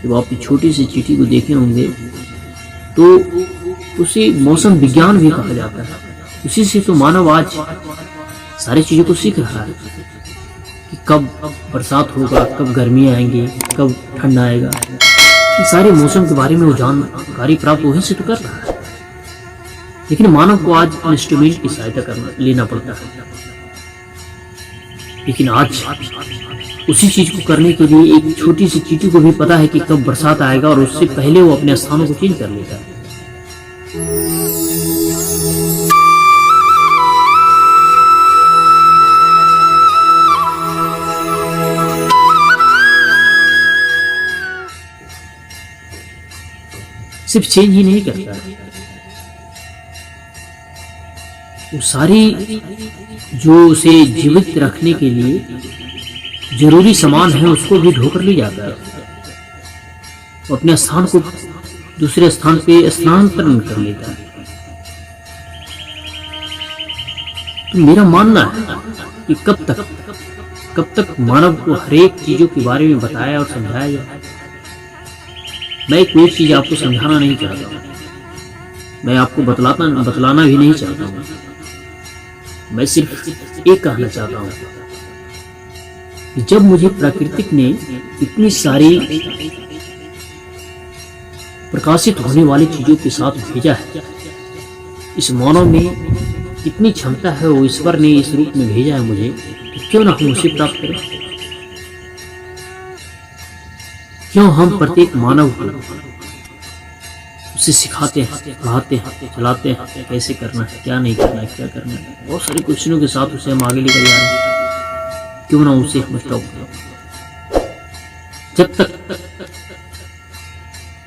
जब आप एक छोटी सी चींटी को देखे होंगे तो उसे मौसम विज्ञान भी कहा जाता है। उसी से तो मानव आज सारी चीजों को सीख रहा है कि कब बरसात होगा, कब गर्मी आएंगी, कब ठंड आएगा। ये सारे मौसम के बारे में वो जानकारी प्राप्त वहीं से तो कर रहा है। लेकिन मानव को आज इंस्ट्रूमेंट की सहायता लेना पड़ता है। लेकिन आज उसी चीज को करने के लिए एक छोटी सी चींटी को भी पता है कि कब बरसात आएगा और उससे पहले वो अपने स्थानों को चेंज कर लेता है। सिर्फ चेंज ही नहीं करता, वो सारी जो उसे जीवित रखने के लिए जरूरी सामान है उसको भी ढोकर ले जाता है, वो अपने स्थान को दूसरे स्थान पे स्थानांतरण कर लेता है। तो मेरा मानना है कि कब तक मानव को हरेक चीजों के बारे में बताया और समझाया जाए। मैं कोई चीज आपको समझाना नहीं चाहता हूँ, मैं आपको बतलाना भी नहीं चाहता हूँ। मैं सिर्फ एक कहना चाहता हूँ कि जब मुझे प्राकृतिक ने इतनी सारी प्रकाशित होने वाली चीजों के साथ भेजा है, इस मानव में कितनी क्षमता है, वो ईश्वर ने इस रूप में भेजा है मुझे, तो क्यों ना हम उसे प्राप्त करें। क्यों हम प्रत्येक मानव को उसे सिखाते हैं, पढ़ाते हैं, चलाते हैं, कैसे करना है, क्या नहीं करना है, क्या करना है। बहुत सारे क्वेश्चनों के साथ उसे हम आगे लेकर जा रहे हैं। क्यों ना उसे हम स्टॉप करें।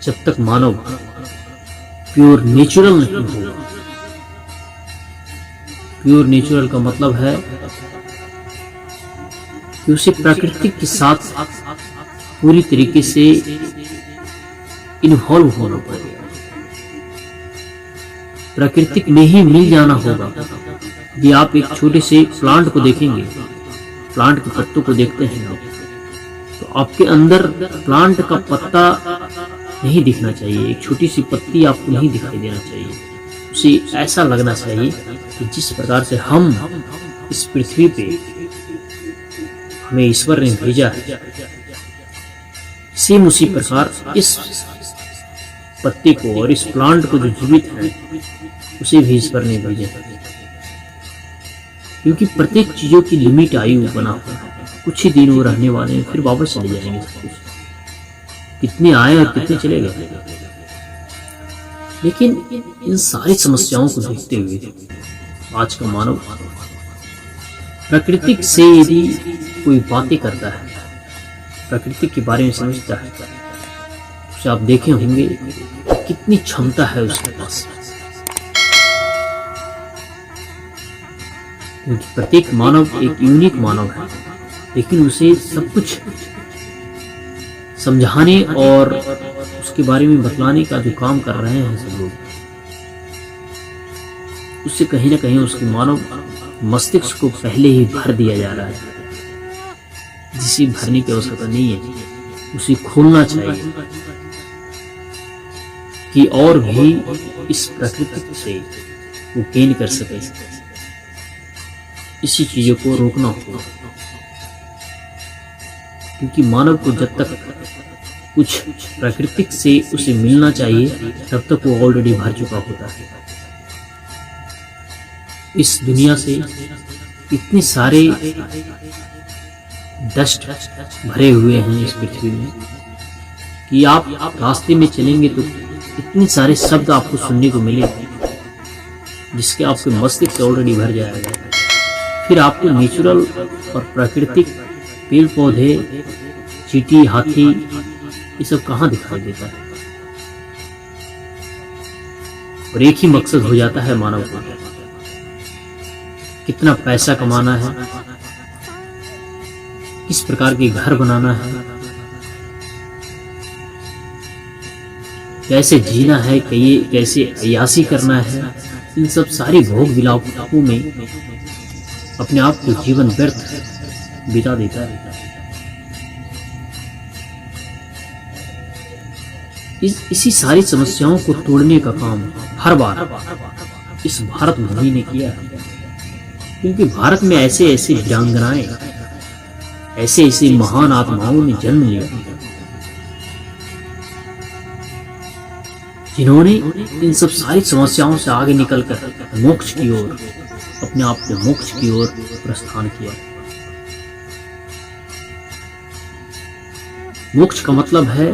जब तक मानव प्योर नेचुरल नहीं होगा, प्योर नेचुरल का मतलब है कि उसे प्राकृतिक के साथ पूरी तरीके से इन्वॉल्व होना पड़ेगा, प्राकृतिक में ही मिल जाना होगा। यदि आप एक छोटे से प्लांट को देखेंगे, प्लांट के पत्तों को देखते हैं तो आपके अंदर प्लांट का पत्ता नहीं दिखना चाहिए, एक छोटी सी पत्ती आपको नहीं दिखाई देना चाहिए। उसे ऐसा लगना चाहिए कि जिस प्रकार से हम इस पृथ्वी पे हमें ईश्वर ने भेजा है, सेम उसी प्रकार इस पत्ते को और इस प्लांट को जो जीवित है उसे भी ईश्वर ने भेजा है। क्योंकि प्रत्येक चीजों की लिमिट आयु बना हुआ है, कुछ ही दिन वो रहने वाले हैं, फिर वापस चले जाएंगे सब कुछ। कितने आए और कितने चले गए। लेकिन इन सारी समस्याओं को देखते हुए आज का मानव प्राकृतिक से यदि कोई बातें करता है, प्रकृति के बारे में समझता है, उसे आप देखे होंगे कितनी क्षमता है उसके पास। क्योंकि प्रत्येक मानव एक यूनिक मानव है, लेकिन उसे सब कुछ समझाने और उसके बारे में बतलाने का जो काम कर रहे हैं सब लोग, उससे कहीं ना कहीं उसके मानव मस्तिष्क को पहले ही भर दिया जा रहा है, जिसे भरने की आवश्यकता नहीं है। उसे खोलना चाहिए कि और भी इस प्रकृति से वो गेन कर सके। इसी चीजों को रोकना होगा, क्योंकि मानव को जब तक कुछ प्राकृतिक से उसे मिलना चाहिए तब तक वो ऑलरेडी भर चुका होता है। इस दुनिया से इतने सारे डस्ट भरे हुए हैं इस पृथ्वी में कि आप रास्ते में चलेंगे तो इतने सारे शब्द आपको सुनने को मिलेंगे जिसके आपके मस्तिष्क से ऑलरेडी भर जाएगा। फिर आपको नेचुरल और प्राकृतिक पेड़ पौधे, चींटी, हाथी, ये सब कहाँ दिखाई देता है। और एक ही मकसद हो जाता है मानव का, कितना पैसा कमाना है, किस प्रकार के घर बनाना है, कैसे जीना है, कैसे अय्यासी करना है। इन सब सारी भोग विलापों में अपने आप को जीवन व्यर्थ बिता देता है। इसी सारी समस्याओं को तोड़ने का काम हर बार इस भारत भूमि ने किया है, क्योंकि भारत में ऐसे ऐसे वीरांगनाएं, ऐसे ऐसे महान आत्माओं ने जन्म लिया जिन्होंने इन सब सारी समस्याओं से आगे निकलकर मोक्ष की ओर, अपने आप को मोक्ष की ओर प्रस्थान किया। मोक्ष का मतलब है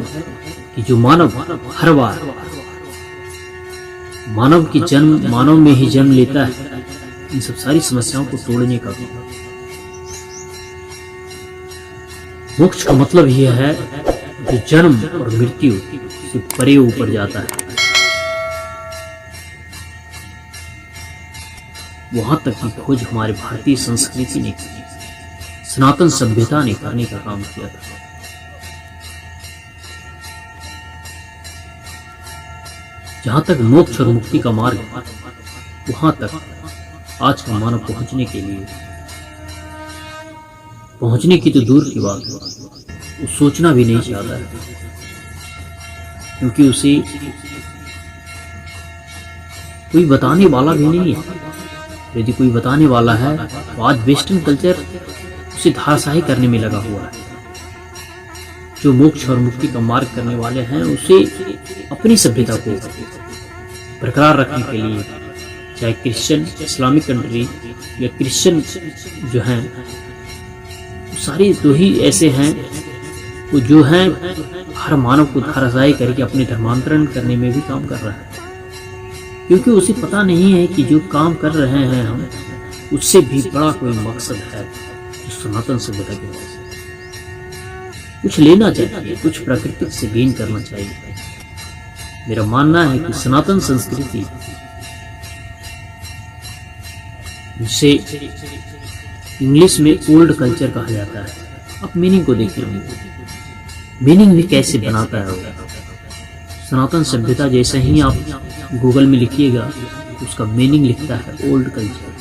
कि जो मानव हर बार मानव में ही जन्म लेता है, इन सब सारी समस्याओं को तोड़ने का। मोक्ष का मतलब यह है जो जन्म और मृत्यु से परे ऊपर जाता है, वहां तक की खोज हमारी भारतीय संस्कृति ने की, सनातन सभ्यता ने करने का काम किया था। जहां तक मोक्ष और मुक्ति का मार्ग है, वहां तक आज का मानव पहुंचने की तो दूर की बात है, वो सोचना भी नहीं चाहता है, क्योंकि उसे कोई बताने वाला भी नहीं है। यदि कोई बताने वाला है तो आज वेस्टर्न कल्चर उसे धाराशाही करने में लगा हुआ है। जो मोक्ष और मुक्ति का मार्ग करने वाले हैं, उसे अपनी सभ्यता को बरकरार रखने के लिए, चाहे क्रिश्चियन इस्लामिक कंट्री या क्रिश्चियन जो हैं, सारी दो ही ऐसे हैं वो जो हैं हर मानव को धाराशाही करके अपने धर्मांतरण करने में भी काम कर रहा है, क्योंकि उसे पता नहीं है कि जो काम कर रहे हैं हम, उससे भी बड़ा कोई मकसद है जो सनातन सभ्यता के पास कुछ लेना चाहिए, कुछ प्राकृतिक से गेन करना चाहिए। मेरा मानना है कि सनातन संस्कृति, जिसे इंग्लिश में ओल्ड कल्चर कहा जाता है, आप मीनिंग को देखिए, मीनिंग भी कैसे बनाता है। सनातन सभ्यता जैसे ही आप गूगल में लिखिएगा, उसका मीनिंग लिखता है ओल्ड कल्चर।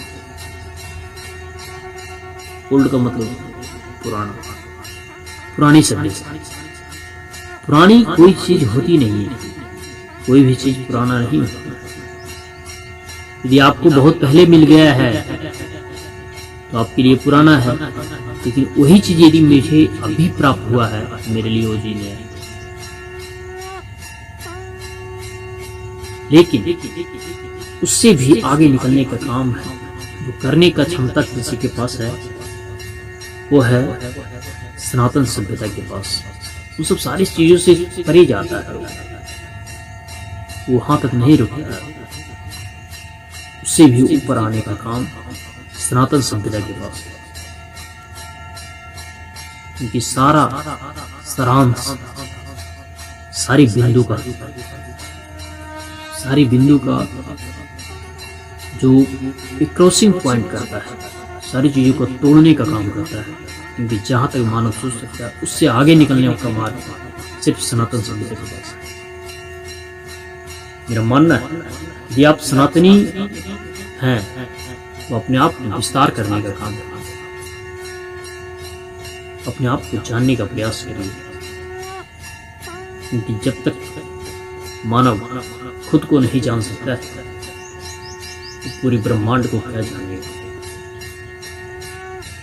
ओल्ड का मतलब पुराना, पुरानी सभ्यता। पुरानी कोई चीज होती नहीं है, कोई भी चीज पुराना नहीं होता। यदि आपको बहुत पहले मिल गया है तो आपके लिए पुराना है, लेकिन वही चीज यदि मुझे अभी प्राप्त हुआ है, मेरे लिए वो चीज है। लेकिन उससे भी आगे निकलने का काम है, जो करने का क्षमता किसी के पास है, वो है सनातन सभ्यता के पास। वो सब सारी चीजों से परे जाता है, वो वहां तक नहीं रुकता है, उससे भी ऊपर आने का काम सनातन सभ्यता के पास है। क्योंकि सारा सारांश, सारी बिंदु का जो एक क्रॉसिंग पॉइंट करता है, सारी चीजों को तोड़ने का काम करता है। क्योंकि जहां तक मानव सोच सकता है, उससे आगे निकलने का मार्ग सिर्फ सनातन सभ्यता के पास है। मेरा मानना है यदि आप सनातनी हैं तो अपने आप को विस्तार करने का काम करिए, अपने आप को जानने का प्रयास करिए। क्योंकि जब तक मानव खुद को नहीं जान सकता है, तो पूरे ब्रह्मांड को क्या जानेगा।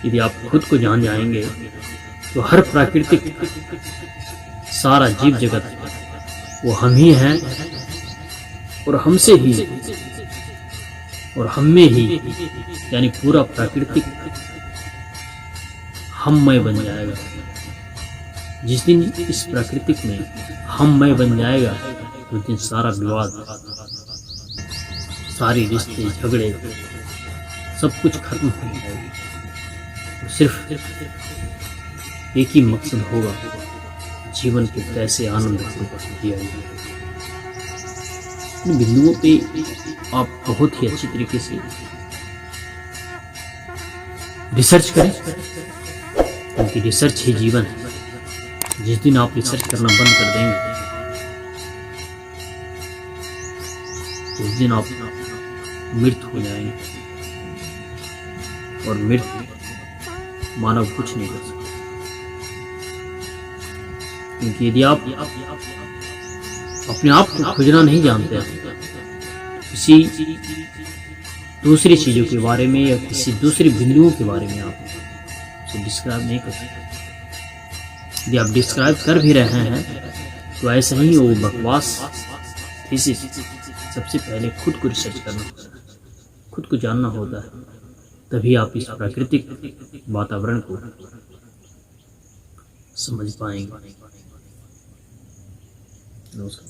यदि आप खुद को जान जाएंगे तो हर प्राकृतिक, सारा जीव जगत वो हम ही हैं, और हमसे ही और हम में ही, यानी पूरा प्राकृतिक हममय बन जाएगा। जिस दिन इस प्राकृतिक में हममय बन जाएगा, उस दिन सारा विवाद, सारे रिश्ते, झगड़े, सब कुछ खत्म हो जाएगा। तो सिर्फ एक ही मकसद होगा, जीवन को कैसे आनंदपूर्वक जिया जाए। इन बिंदुओं पे आप बहुत ही अच्छी तरीके से रिसर्च करें, क्योंकि रिसर्च ही जीवन है। जिस दिन आप रिसर्च करना बंद कर देंगे, उस दिन आप मृत हो जाएंगे, और मृत मानव कुछ नहीं कर सकता। क्योंकि यदि आप अपने आप को खोजना नहीं जानते हैं, किसी दूसरी चीजों के बारे में या किसी दूसरे बिंदुओं के बारे में आप उसे डिस्क्राइब नहीं कर सकते। यदि आप डिस्क्राइब कर भी रहे हैं तो ऐसा ही वो बकवास थीसिस। सबसे पहले खुद को रिसर्च करना होता है, खुद को जानना होता है, तभी आप इस प्राकृतिक वातावरण को समझ पाएंगे। नमस्कार।